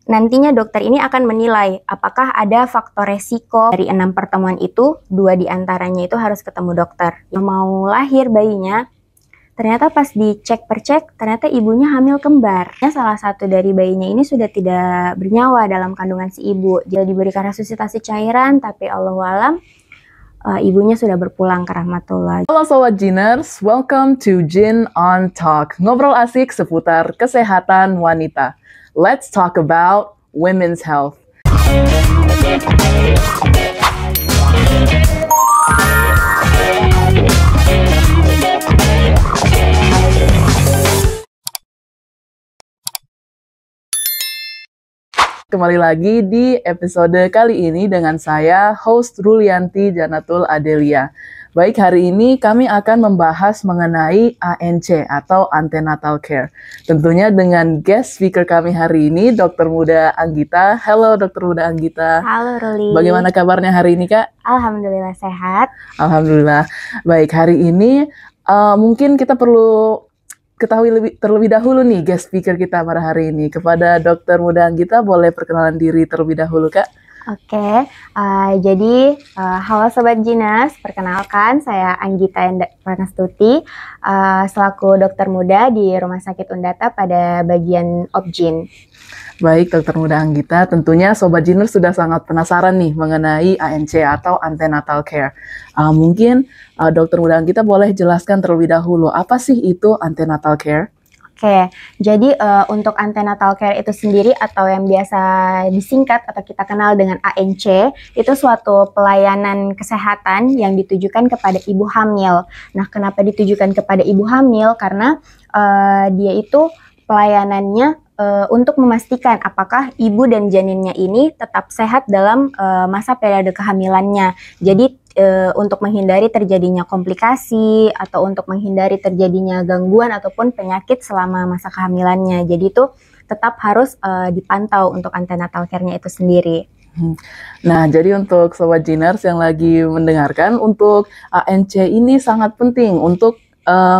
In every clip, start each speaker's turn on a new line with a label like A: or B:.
A: nantinya dokter ini akan menilai apakah ada faktor resiko. Dari 6 pertemuan itu, 2 diantaranya itu harus ketemu dokter. Yang mau lahir bayinya, ternyata pas dicek percek, ternyata ibunya hamil kembar. Salah satu dari bayinya ini sudah tidak bernyawa dalam kandungan si ibu. Jadi diberikan resusitasi cairan, tapi Allahualam ibunya sudah berpulang ke rahmatullah.
B: Halo Sobat Jiners, welcome to Jin on Talk. Ngobrol asik seputar kesehatan wanita. Let's talk about women's health. Kembali lagi di episode kali ini dengan saya, host Rulianti Janatul Adelia. Baik, hari ini kami akan membahas mengenai ANC atau Antenatal Care. Tentunya dengan guest speaker kami hari ini, Dr. Muda Anggita. Halo Dr. Muda Anggita.
A: Halo Ruli.
B: Bagaimana kabarnya hari ini Kak?
A: Alhamdulillah sehat.
B: Alhamdulillah. Baik, hari ini mungkin kita perlu ketahui terlebih dahulu nih guest speaker kita pada hari ini. Kepada Dr. Muda Anggita, boleh perkenalan diri terlebih dahulu Kak?
A: Oke, jadi halo Sobat Jinas, perkenalkan saya Anggita Pranastuti, selaku dokter muda di Rumah Sakit Undata pada bagian Obgyn.
B: Baik, Dokter Muda Anggita, tentunya Sobat Jiners sudah sangat penasaran nih mengenai ANC atau Antenatal Care. Mungkin Dokter Muda Anggita boleh jelaskan terlebih dahulu, apa sih itu Antenatal Care?
A: Oke, jadi untuk antenatal care itu sendiri atau yang biasa disingkat atau kita kenal dengan ANC, itu suatu pelayanan kesehatan yang ditujukan kepada ibu hamil. Nah, kenapa ditujukan kepada ibu hamil? Karena dia itu pelayanannya untuk memastikan apakah ibu dan janinnya ini tetap sehat dalam masa periode kehamilannya. Jadi untuk menghindari terjadinya komplikasi atau untuk menghindari terjadinya gangguan ataupun penyakit selama masa kehamilannya. Jadi itu tetap harus dipantau untuk antenatal care-nya itu sendiri.
B: Nah, jadi untuk Sobat Jiners yang lagi mendengarkan, untuk ANC ini sangat penting untuk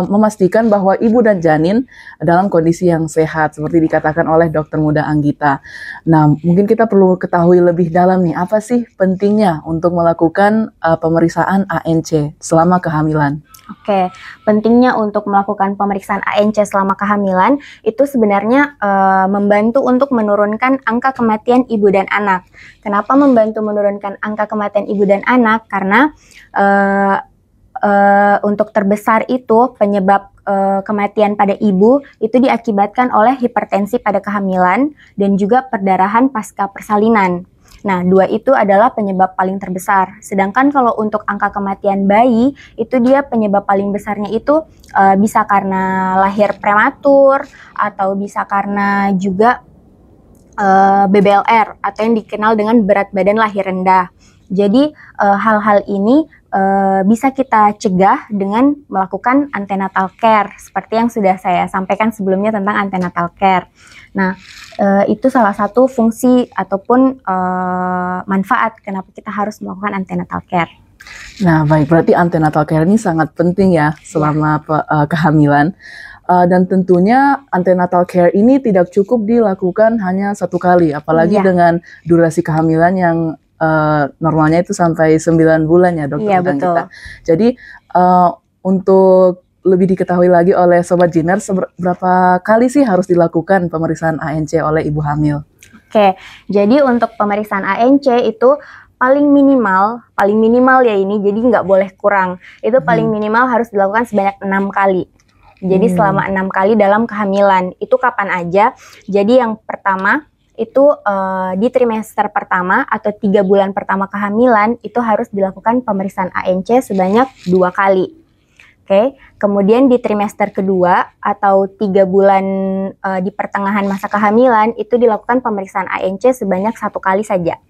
B: memastikan bahwa ibu dan janin dalam kondisi yang sehat, seperti dikatakan oleh Dokter Muda Anggita. Nah, mungkin kita perlu ketahui lebih dalam nih, apa sih pentingnya untuk melakukan pemeriksaan ANC selama kehamilan?
A: Oke, pentingnya untuk melakukan pemeriksaan ANC selama kehamilan itu sebenarnya membantu untuk menurunkan angka kematian ibu dan anak. Kenapa membantu menurunkan angka kematian ibu dan anak? Karena untuk terbesar itu penyebab kematian pada ibu itu diakibatkan oleh hipertensi pada kehamilan dan juga perdarahan pasca persalinan. Nah, 2 itu adalah penyebab paling terbesar. Sedangkan kalau untuk angka kematian bayi, itu dia penyebab paling besarnya itu bisa karena lahir prematur atau bisa karena juga BBLR atau yang dikenal dengan berat badan lahir rendah. Jadi hal-hal ini bisa kita cegah dengan melakukan antenatal care seperti yang sudah saya sampaikan sebelumnya tentang antenatal care. Nah, itu salah satu fungsi ataupun manfaat kenapa kita harus melakukan antenatal care.
B: Nah, baik, berarti antenatal care ini sangat penting ya selama kehamilan. Dan tentunya antenatal care ini tidak cukup dilakukan hanya 1 kali, apalagi dengan durasi kehamilan yang normalnya itu sampai 9 bulan ya Dokter Muda Anggita. Jadi untuk lebih diketahui lagi oleh Sobat Jiners, berapa kali sih harus dilakukan pemeriksaan ANC oleh ibu hamil?
A: Oke, jadi untuk pemeriksaan ANC itu paling minimal ya ini, jadi nggak boleh kurang. Itu paling minimal harus dilakukan sebanyak 6 kali. Jadi selama 6 kali dalam kehamilan. Itu kapan aja? Jadi yang pertama itu di trimester pertama atau 3 bulan pertama kehamilan itu harus dilakukan pemeriksaan ANC sebanyak 2 kali. Oke, kemudian di trimester kedua atau 3 bulan di pertengahan masa kehamilan itu dilakukan pemeriksaan ANC sebanyak 1 kali saja.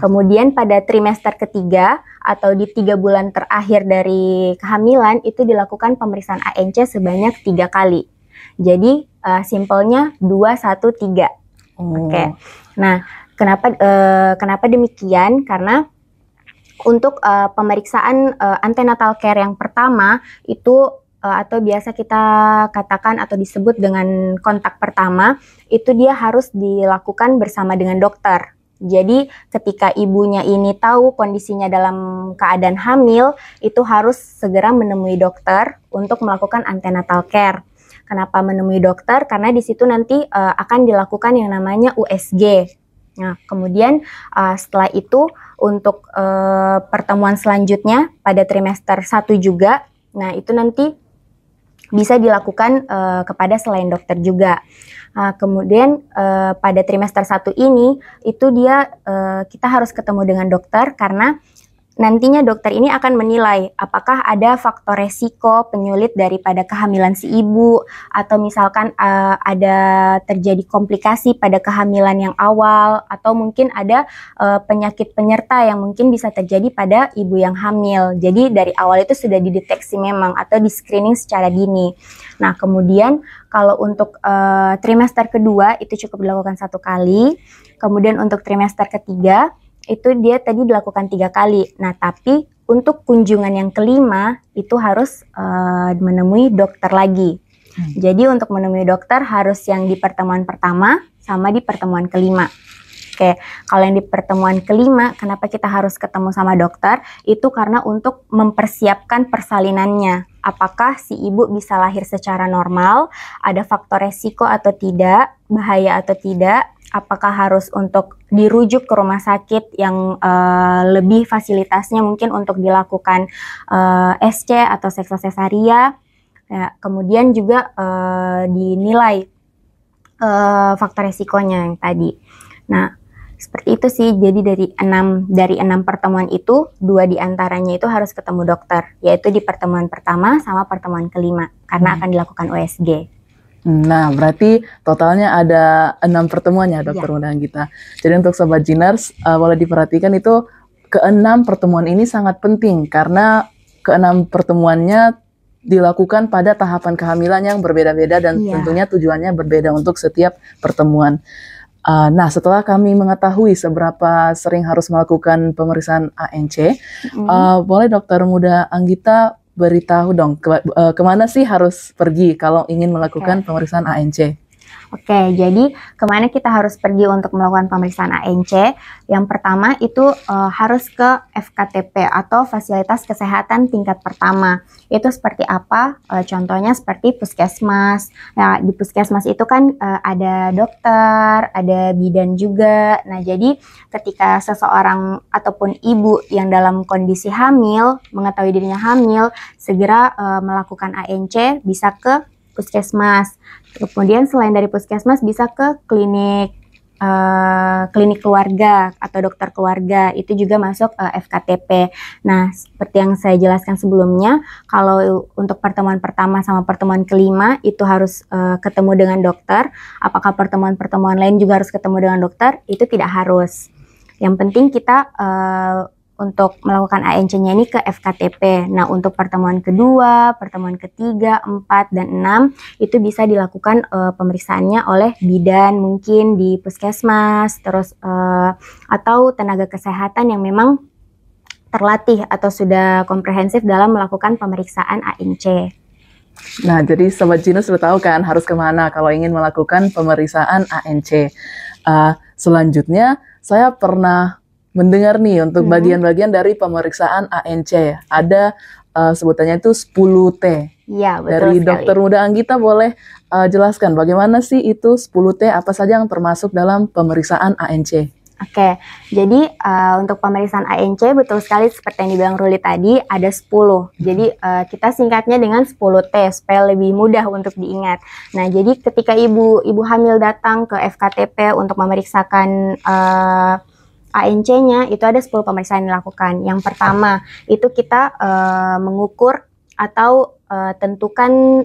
A: Kemudian pada trimester ketiga atau di 3 bulan terakhir dari kehamilan itu dilakukan pemeriksaan ANC sebanyak 3 kali. Jadi simpelnya 2, 1, 3. Oke. Nah, kenapa demikian? Karena untuk pemeriksaan antenatal care yang pertama itu atau biasa kita katakan atau disebut dengan kontak pertama, itu dia harus dilakukan bersama dengan dokter. Jadi ketika ibunya ini tahu kondisinya dalam keadaan hamil, itu harus segera menemui dokter untuk melakukan antenatal care. Kenapa menemui dokter? Karena di situ nanti akan dilakukan yang namanya USG. Nah, kemudian setelah itu untuk pertemuan selanjutnya pada trimester 1 juga, nah itu nanti bisa dilakukan kepada selain dokter juga. Kemudian pada trimester 1 ini itu kita harus ketemu dengan dokter karena nantinya dokter ini akan menilai apakah ada faktor resiko penyulit daripada kehamilan si ibu, atau misalkan ada terjadi komplikasi pada kehamilan yang awal, atau mungkin ada penyakit penyerta yang mungkin bisa terjadi pada ibu yang hamil. Jadi dari awal itu sudah dideteksi memang atau di screening secara dini. Nah, kemudian kalau untuk trimester kedua itu cukup dilakukan 1 kali. Kemudian untuk trimester ketiga itu dia tadi dilakukan 3 kali. Nah, tapi untuk kunjungan yang kelima itu harus menemui dokter lagi. Jadi untuk menemui dokter harus yang di pertemuan pertama sama di pertemuan kelima. Oke, kalau yang di pertemuan kelima, kenapa kita harus ketemu sama dokter? Itu karena untuk mempersiapkan persalinannya. Apakah si ibu bisa lahir secara normal, ada faktor resiko atau tidak, bahaya atau tidak, apakah harus untuk dirujuk ke rumah sakit yang lebih fasilitasnya mungkin untuk dilakukan SC atau seksosesaria. Ya, kemudian juga dinilai faktor resikonya yang tadi. Nah, seperti itu sih. Jadi dari 6 pertemuan itu, 2 diantaranya itu harus ketemu dokter, yaitu di pertemuan pertama sama pertemuan kelima, karena akan dilakukan USG.
B: Nah, berarti totalnya ada 6 pertemuan ya, Dokter Muda Anggita. Jadi untuk Sobat Jiners, boleh diperhatikan itu ke-6 pertemuan ini sangat penting karena ke-6 pertemuannya dilakukan pada tahapan kehamilan yang berbeda-beda dan tentunya tujuannya berbeda untuk setiap pertemuan. Nah, setelah kami mengetahui seberapa sering harus melakukan pemeriksaan ANC, boleh Dokter Muda Anggita beritahu dong kemana sih harus pergi kalau ingin melakukan pemeriksaan ANC?
A: Oke, jadi kemana kita harus pergi untuk melakukan pemeriksaan ANC? Yang pertama itu harus ke FKTP atau Fasilitas Kesehatan Tingkat Pertama. Itu seperti apa? Contohnya seperti puskesmas. Nah, di puskesmas itu kan ada dokter, ada bidan juga. Nah, jadi ketika seseorang ataupun ibu yang dalam kondisi hamil, mengetahui dirinya hamil, segera melakukan ANC, bisa ke puskesmas. Kemudian selain dari puskesmas bisa ke klinik keluarga atau dokter keluarga, itu juga masuk FKTP. Nah, seperti yang saya jelaskan sebelumnya, kalau untuk pertemuan pertama sama pertemuan kelima itu harus ketemu dengan dokter. Apakah pertemuan-pertemuan lain juga harus ketemu dengan dokter? Itu tidak harus. Yang penting kita untuk melakukan ANC-nya ini ke FKTP. Nah, untuk pertemuan kedua, pertemuan ketiga, 4, dan 6 itu bisa dilakukan pemeriksaannya oleh bidan mungkin di puskesmas, terus atau tenaga kesehatan yang memang terlatih atau sudah komprehensif dalam melakukan pemeriksaan ANC.
B: Nah, jadi Sobat Jiners sudah tahu kan harus kemana kalau ingin melakukan pemeriksaan ANC. Selanjutnya, saya pernah mendengar nih untuk bagian-bagian dari pemeriksaan ANC. Ada sebutannya itu 10T.
A: Iya, betul
B: Dari
A: sekali.
B: Dokter Muda Anggita boleh jelaskan bagaimana sih itu 10T, apa saja yang termasuk dalam pemeriksaan ANC?
A: Oke, jadi untuk pemeriksaan ANC betul sekali seperti yang dibilang Ruli tadi, ada 10. Jadi kita singkatnya dengan 10T supaya lebih mudah untuk diingat. Nah, jadi ketika ibu hamil datang ke FKTP untuk memeriksakan ANC-nya, itu ada 10 pemeriksaan yang dilakukan. Yang pertama, itu kita mengukur atau tentukan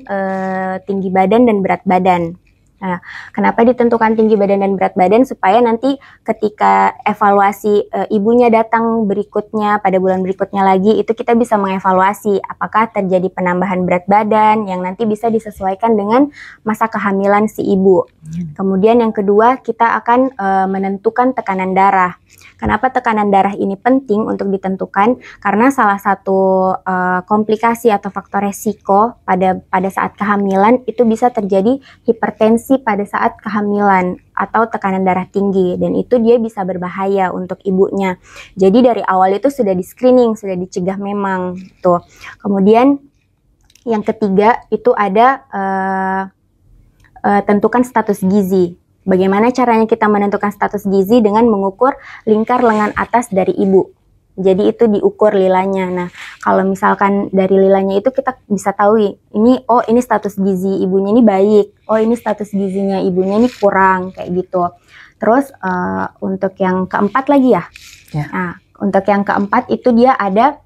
A: tinggi badan dan berat badan. Nah, kenapa ditentukan tinggi badan dan berat badan? Supaya nanti ketika evaluasi ibunya datang berikutnya, pada bulan berikutnya lagi, itu kita bisa mengevaluasi apakah terjadi penambahan berat badan yang nanti bisa disesuaikan dengan masa kehamilan si ibu. Kemudian yang kedua, kita akan menentukan tekanan darah. Kenapa tekanan darah ini penting untuk ditentukan? Karena salah satu komplikasi atau faktor resiko pada saat kehamilan itu bisa terjadi hipertensi pada saat kehamilan atau tekanan darah tinggi, dan itu dia bisa berbahaya untuk ibunya. Jadi dari awal itu sudah di screening, sudah dicegah memang tuh. Kemudian yang ketiga itu ada tentukan status gizi. Bagaimana caranya kita menentukan status gizi? Dengan mengukur lingkar lengan atas dari ibu. Jadi itu diukur lilanya. Nah, kalau misalkan dari lilanya itu kita bisa tahu ini, oh ini status gizi ibunya ini baik, oh ini status gizinya ibunya ini kurang, kayak gitu. Terus untuk yang keempat lagi ya. Nah, untuk yang keempat itu dia ada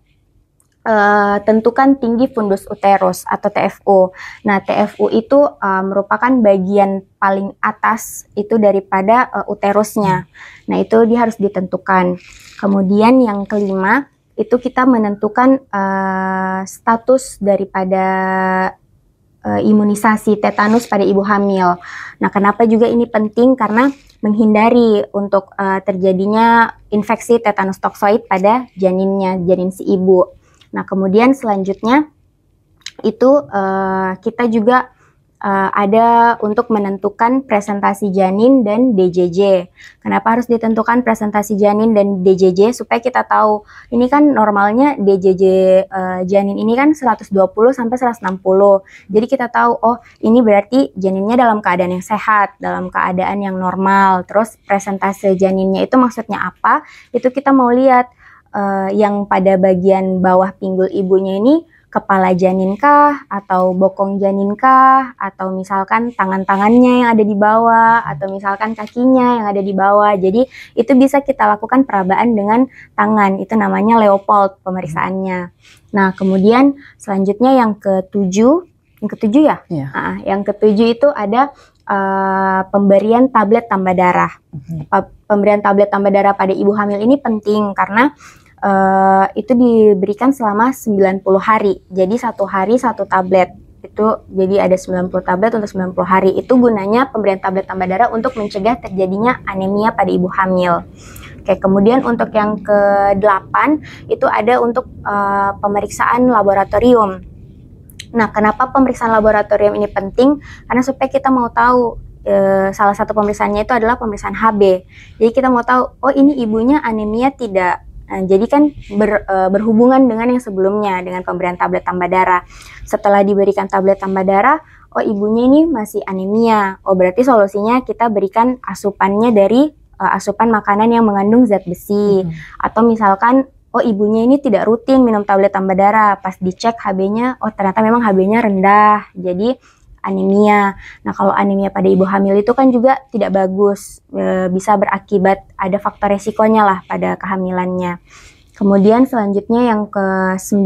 A: tentukan tinggi fundus uterus atau TFU. Nah, TFU itu merupakan bagian paling atas itu daripada uterusnya. Nah, itu dia harus ditentukan. Kemudian yang kelima itu kita menentukan status daripada imunisasi tetanus pada ibu hamil. Nah, kenapa juga ini penting? Karena menghindari untuk terjadinya infeksi tetanus toksoid pada janinnya, janin si ibu. Nah, kemudian selanjutnya itu kita juga ada untuk menentukan presentasi janin dan DJJ. Kenapa harus ditentukan presentasi janin dan DJJ? Supaya kita tahu, ini kan normalnya DJJ janin ini kan 120 sampai 160. Jadi kita tahu, oh ini berarti janinnya dalam keadaan yang sehat, dalam keadaan yang normal. Terus presentasi janinnya itu maksudnya apa? Itu kita mau lihat yang pada bagian bawah pinggul ibunya ini kepala janinkah, atau bokong janinkah, atau misalkan tangan-tangannya yang ada di bawah, atau misalkan kakinya yang ada di bawah. Jadi itu bisa kita lakukan perabaan dengan tangan, itu namanya Leopold pemeriksaannya. Nah, kemudian selanjutnya yang ketujuh ya? Nah, yang ketujuh itu ada pemberian tablet tambah darah. Pemberian tablet tambah darah pada ibu hamil ini penting karena itu diberikan selama 90 hari. Jadi satu hari satu tablet. Itu jadi ada 90 tablet untuk 90 hari. Itu gunanya pemberian tablet tambah darah untuk mencegah terjadinya anemia pada ibu hamil. Oke, kemudian untuk yang ke-8 itu ada untuk pemeriksaan laboratorium. Nah, kenapa pemeriksaan laboratorium ini penting? Karena supaya kita mau tahu, salah satu pemeriksaannya itu adalah pemeriksaan HB. Jadi kita mau tahu, oh ini ibunya anemia tidak. Nah, jadi kan berhubungan dengan yang sebelumnya, dengan pemberian tablet tambah darah. Setelah diberikan tablet tambah darah, oh ibunya ini masih anemia. Oh berarti solusinya kita berikan asupannya dari asupan makanan yang mengandung zat besi. Atau misalkan, oh ibunya ini tidak rutin minum tablet tambah darah. Pas dicek HB-nya, oh ternyata memang HB-nya rendah. Jadi anemia. Nah, kalau anemia pada ibu hamil itu kan juga tidak bagus, bisa berakibat ada faktor resikonya lah pada kehamilannya. Kemudian selanjutnya yang ke-9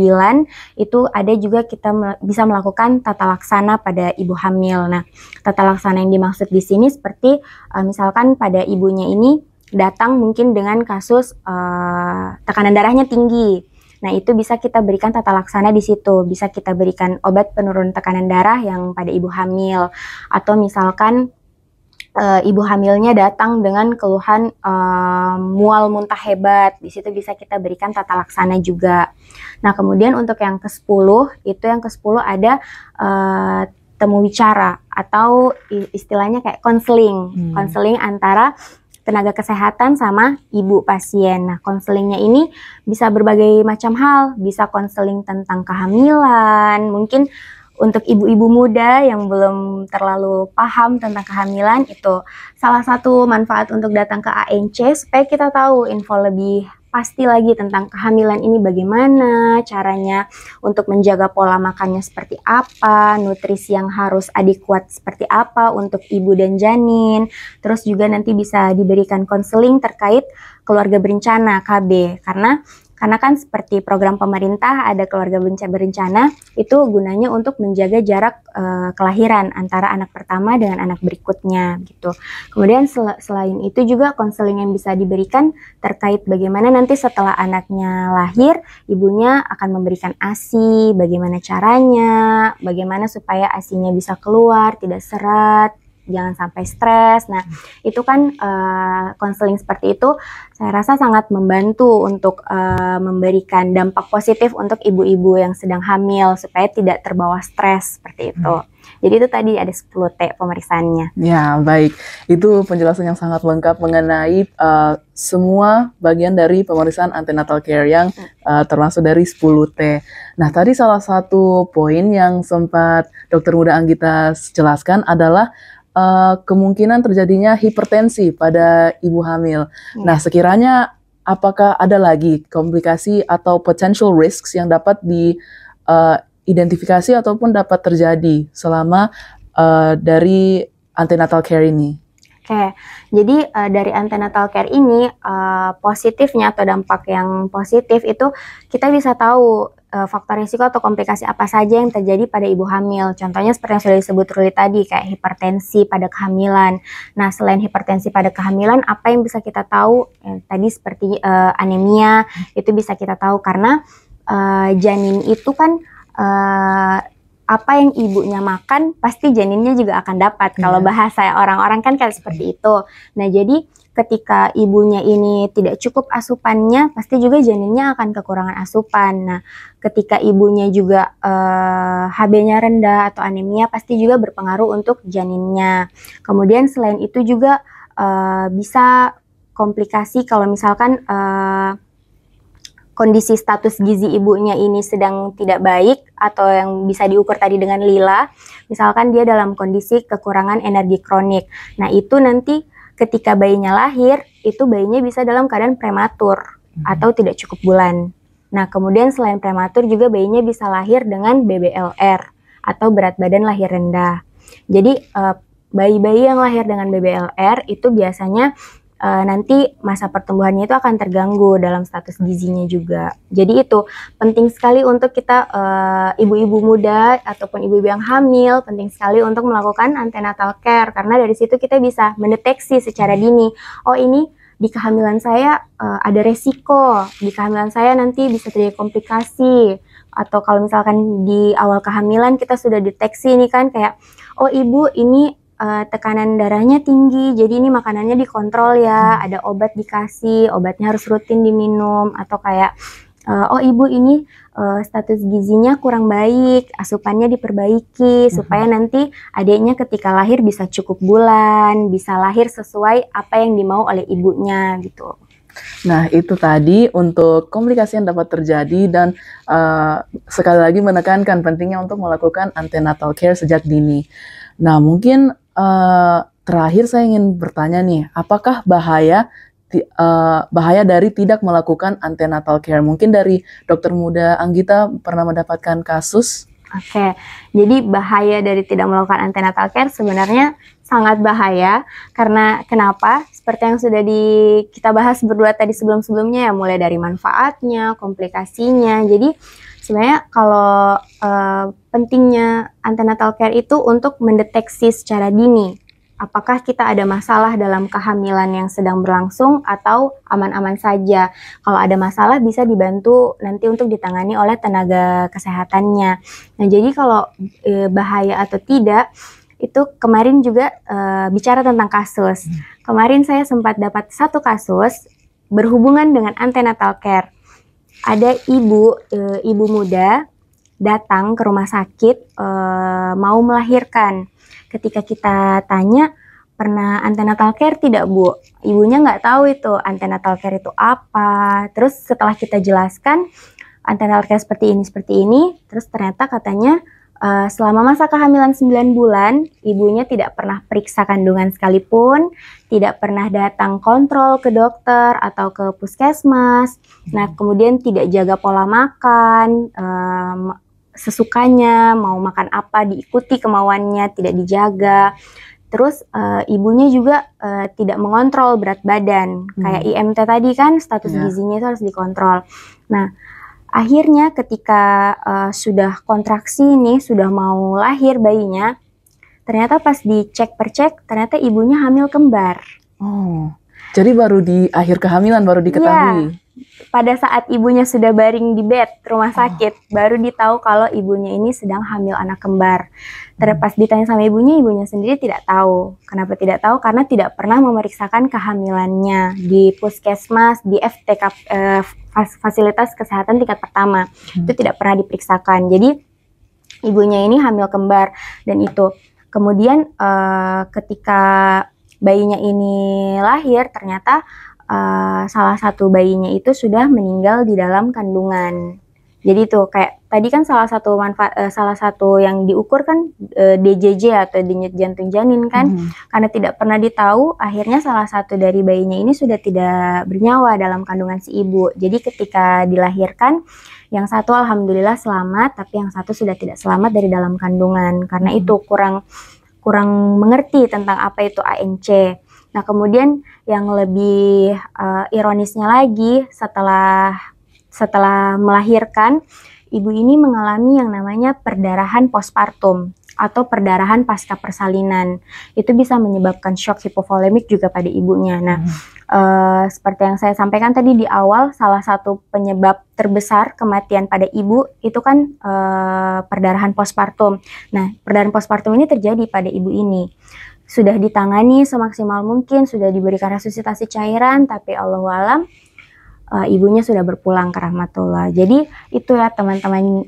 A: itu ada juga kita bisa melakukan tata laksana pada ibu hamil. Nah, tata laksana yang dimaksud di sini seperti misalkan pada ibunya ini datang mungkin dengan kasus tekanan darahnya tinggi. Nah, itu bisa kita berikan tata laksana di situ. Bisa kita berikan obat penurun tekanan darah yang pada ibu hamil. Atau misalkan ibu hamilnya datang dengan keluhan mual muntah hebat. Di situ bisa kita berikan tata laksana juga. Nah, kemudian untuk yang ke-10, itu yang ke-10 ada temu bicara atau istilahnya kayak konseling. Konseling antara tenaga kesehatan sama ibu pasien. Nah, konselingnya ini bisa berbagai macam hal, bisa konseling tentang kehamilan, mungkin untuk ibu-ibu muda yang belum terlalu paham tentang kehamilan, itu salah satu manfaat untuk datang ke ANC supaya kita tahu info lebih pasti lagi tentang kehamilan ini, bagaimana caranya untuk menjaga pola makannya seperti apa, nutrisi yang harus adekuat seperti apa untuk ibu dan janin. Terus juga nanti bisa diberikan konseling terkait keluarga berencana KB, karena kan seperti program pemerintah ada keluarga berencana, itu gunanya untuk menjaga jarak kelahiran antara anak pertama dengan anak berikutnya gitu. Kemudian selain itu juga konseling yang bisa diberikan terkait bagaimana nanti setelah anaknya lahir, ibunya akan memberikan ASI, bagaimana caranya, bagaimana supaya ASInya bisa keluar, tidak seret jangan sampai stres. Nah, itu kan konseling seperti itu saya rasa sangat membantu untuk memberikan dampak positif untuk ibu-ibu yang sedang hamil supaya tidak terbawa stres seperti itu. Jadi itu tadi ada 10T pemeriksaannya.
B: Ya, baik. Itu penjelasan yang sangat lengkap mengenai semua bagian dari pemeriksaan antenatal care yang termasuk dari 10T. Nah, tadi salah satu poin yang sempat Dokter Muda Anggita jelaskan adalah kemungkinan terjadinya hipertensi pada ibu hamil. Nah, sekiranya apakah ada lagi komplikasi atau potential risks yang dapat identifikasi ataupun dapat terjadi selama dari antenatal care ini?
A: Oke, jadi dari antenatal care ini positifnya atau dampak yang positif itu kita bisa tahu faktor risiko atau komplikasi apa saja yang terjadi pada ibu hamil. Contohnya seperti yang sudah disebut Ruli tadi, kayak hipertensi pada kehamilan. Nah, selain hipertensi pada kehamilan, apa yang bisa kita tahu? Tadi seperti anemia, itu bisa kita tahu karena janin itu kan apa yang ibunya makan pasti janinnya juga akan dapat. Kalau bahasa orang-orang kan kayak seperti itu. Nah, jadi ketika ibunya ini tidak cukup asupannya, pasti juga janinnya akan kekurangan asupan. Nah, ketika ibunya juga HB-nya rendah atau anemia, pasti juga berpengaruh untuk janinnya. Kemudian selain itu juga bisa komplikasi kalau misalkan kondisi status gizi ibunya ini sedang tidak baik atau yang bisa diukur tadi dengan lila, misalkan dia dalam kondisi kekurangan energi kronik. Nah, itu nanti ketika bayinya lahir, itu bayinya bisa dalam keadaan prematur atau tidak cukup bulan. Nah, kemudian selain prematur juga bayinya bisa lahir dengan BBLR atau berat badan lahir rendah. Jadi bayi-bayi yang lahir dengan BBLR itu biasanya nanti masa pertumbuhannya itu akan terganggu dalam status gizinya juga. Jadi itu penting sekali untuk kita ibu-ibu muda ataupun ibu-ibu yang hamil, penting sekali untuk melakukan antenatal care karena dari situ kita bisa mendeteksi secara dini. Oh, ini di kehamilan saya ada resiko, di kehamilan saya nanti bisa terjadi komplikasi. Atau kalau misalkan di awal kehamilan kita sudah deteksi ini kan kayak, oh ibu ini tekanan darahnya tinggi, jadi ini makanannya dikontrol ya, ada obat dikasih, obatnya harus rutin diminum, atau kayak oh ibu ini status gizinya kurang baik, asupannya diperbaiki supaya nanti adiknya ketika lahir bisa cukup bulan, bisa lahir sesuai apa yang dimau oleh ibunya gitu.
B: Nah, itu tadi untuk komplikasi yang dapat terjadi dan sekali lagi menekankan pentingnya untuk melakukan antenatal care sejak dini. Nah, mungkin terakhir saya ingin bertanya nih, apakah bahaya dari tidak melakukan antenatal care? Mungkin dari Dokter Muda Anggita pernah mendapatkan kasus?
A: Oke, jadi bahaya dari tidak melakukan antenatal care sebenarnya sangat bahaya karena kenapa? Seperti yang sudah kita bahas berdua tadi sebelum-sebelumnya ya, mulai dari manfaatnya, komplikasinya. Jadi sebenarnya kalau pentingnya antenatal care itu untuk mendeteksi secara dini apakah kita ada masalah dalam kehamilan yang sedang berlangsung atau aman-aman saja. Kalau ada masalah bisa dibantu nanti untuk ditangani oleh tenaga kesehatannya. Nah, jadi kalau bahaya atau tidak, itu kemarin juga bicara tentang kasus. Kemarin saya sempat dapat satu kasus berhubungan dengan antenatal care. Ada ibu muda datang ke rumah sakit mau melahirkan. Ketika kita tanya, pernah antenatal care tidak Bu? Ibunya nggak tahu itu antenatal care itu apa. Terus setelah kita jelaskan antenatal care seperti ini, terus ternyata katanya selama masa kehamilan 9 bulan, ibunya tidak pernah periksa kandungan sekalipun, tidak pernah datang kontrol ke dokter atau ke puskesmas. Nah, kemudian tidak jaga pola makan, sesukanya, mau makan apa diikuti kemauannya, tidak dijaga. Terus ibunya juga tidak mengontrol berat badan. Kayak IMT tadi kan status gizinya itu harus dikontrol. Nah, akhirnya ketika sudah kontraksi nih, sudah mau lahir bayinya, ternyata pas dicek percek, ternyata ibunya hamil kembar.
B: Oh, jadi baru di akhir kehamilan baru diketahui?
A: Ya, pada saat ibunya sudah baring di bed rumah sakit, baru ditahu kalau ibunya ini sedang hamil anak kembar. Terpas ditanya sama ibunya sendiri tidak tahu. Kenapa tidak tahu? Karena tidak pernah memeriksakan kehamilannya di puskesmas, di FTK, fasilitas kesehatan tingkat pertama. Itu tidak pernah diperiksakan. Jadi ibunya ini hamil kembar, dan itu kemudian ketika bayinya ini lahir, ternyata salah satu bayinya itu sudah meninggal di dalam kandungan. Jadi tuh kayak tadi kan salah satu yang diukur kan DJJ atau denyut jantung janin kan, karena tidak pernah ditahu, akhirnya salah satu dari bayinya ini sudah tidak bernyawa dalam kandungan si ibu. Jadi ketika dilahirkan, yang satu alhamdulillah selamat, tapi yang satu sudah tidak selamat dari dalam kandungan, karena itu kurang mengerti tentang apa itu ANC. Nah, kemudian yang lebih ironisnya lagi, setelah melahirkan, ibu ini mengalami yang namanya perdarahan postpartum atau perdarahan pasca persalinan. Itu bisa menyebabkan shock hipovolemik juga pada ibunya. Nah, seperti yang saya sampaikan tadi di awal, salah satu penyebab terbesar kematian pada ibu itu kan perdarahan postpartum. Nah, perdarahan postpartum ini terjadi pada ibu ini. Sudah ditangani semaksimal mungkin, sudah diberikan resusitasi cairan, tapi Allahualam ibunya sudah berpulang ke rahmatullah. Jadi itu ya teman-teman,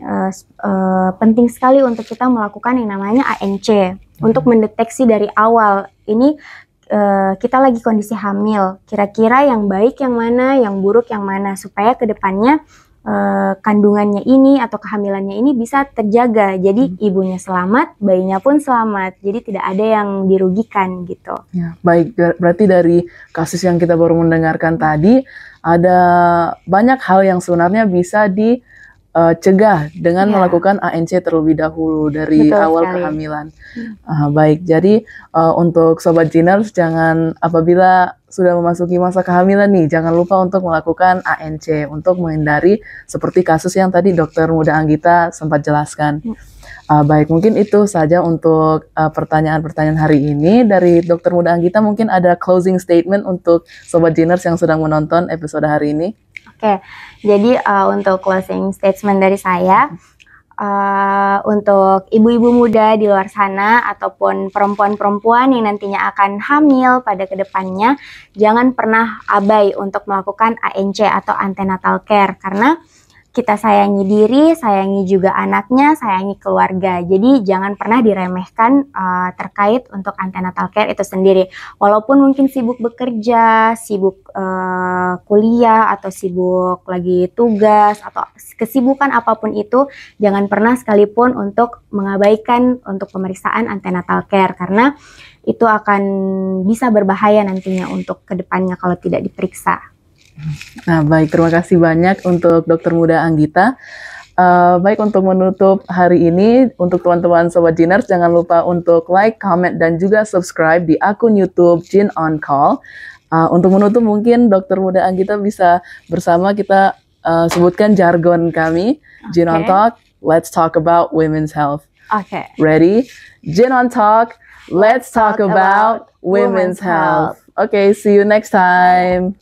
A: penting sekali untuk kita melakukan yang namanya ANC untuk mendeteksi dari awal. Ini kita lagi kondisi hamil, kira-kira yang baik yang mana, yang buruk yang mana, supaya kedepannya kandungannya ini atau kehamilannya ini bisa terjaga. Jadi ibunya selamat, bayinya pun selamat. Jadi tidak ada yang dirugikan gitu.
B: Ya, baik, berarti dari kasus yang kita baru mendengarkan tadi, ada banyak hal yang sebenarnya bisa dicegah dengan melakukan ANC terlebih dahulu dari awal kehamilan. Baik, jadi untuk Sobat Jiners, jangan apabila sudah memasuki masa kehamilan nih, jangan lupa untuk melakukan ANC untuk menghindari seperti kasus yang tadi Dokter Muda Anggita sempat jelaskan. Baik, mungkin itu saja untuk pertanyaan-pertanyaan hari ini dari Dokter Muda Anggita. Mungkin ada closing statement untuk Sobat Jiners yang sedang menonton episode hari ini.
A: Oke, jadi untuk closing statement dari saya, untuk ibu-ibu muda di luar sana ataupun perempuan-perempuan yang nantinya akan hamil pada kedepannya, jangan pernah abai untuk melakukan ANC atau antenatal care, karena kita sayangi diri, sayangi juga anaknya, sayangi keluarga. Jadi jangan pernah diremehkan terkait untuk antenatal care itu sendiri. Walaupun mungkin sibuk bekerja, sibuk kuliah, atau sibuk lagi tugas, atau kesibukan apapun itu, jangan pernah sekalipun untuk mengabaikan untuk pemeriksaan antenatal care, karena itu akan bisa berbahaya nantinya untuk kedepannya kalau tidak diperiksa.
B: Nah, baik, terima kasih banyak untuk Dokter Muda Anggita. Baik, untuk menutup hari ini, untuk teman-teman Sobat Jiners, jangan lupa untuk like, comment, dan juga subscribe di akun YouTube Jin On Call. Untuk menutup, mungkin Dokter Muda Anggita bisa bersama kita sebutkan jargon kami. Jin On Talk, let's talk about women's health.
A: Oke.
B: Ready? Jin On Talk, let's talk about women's health. Okay, see you next time.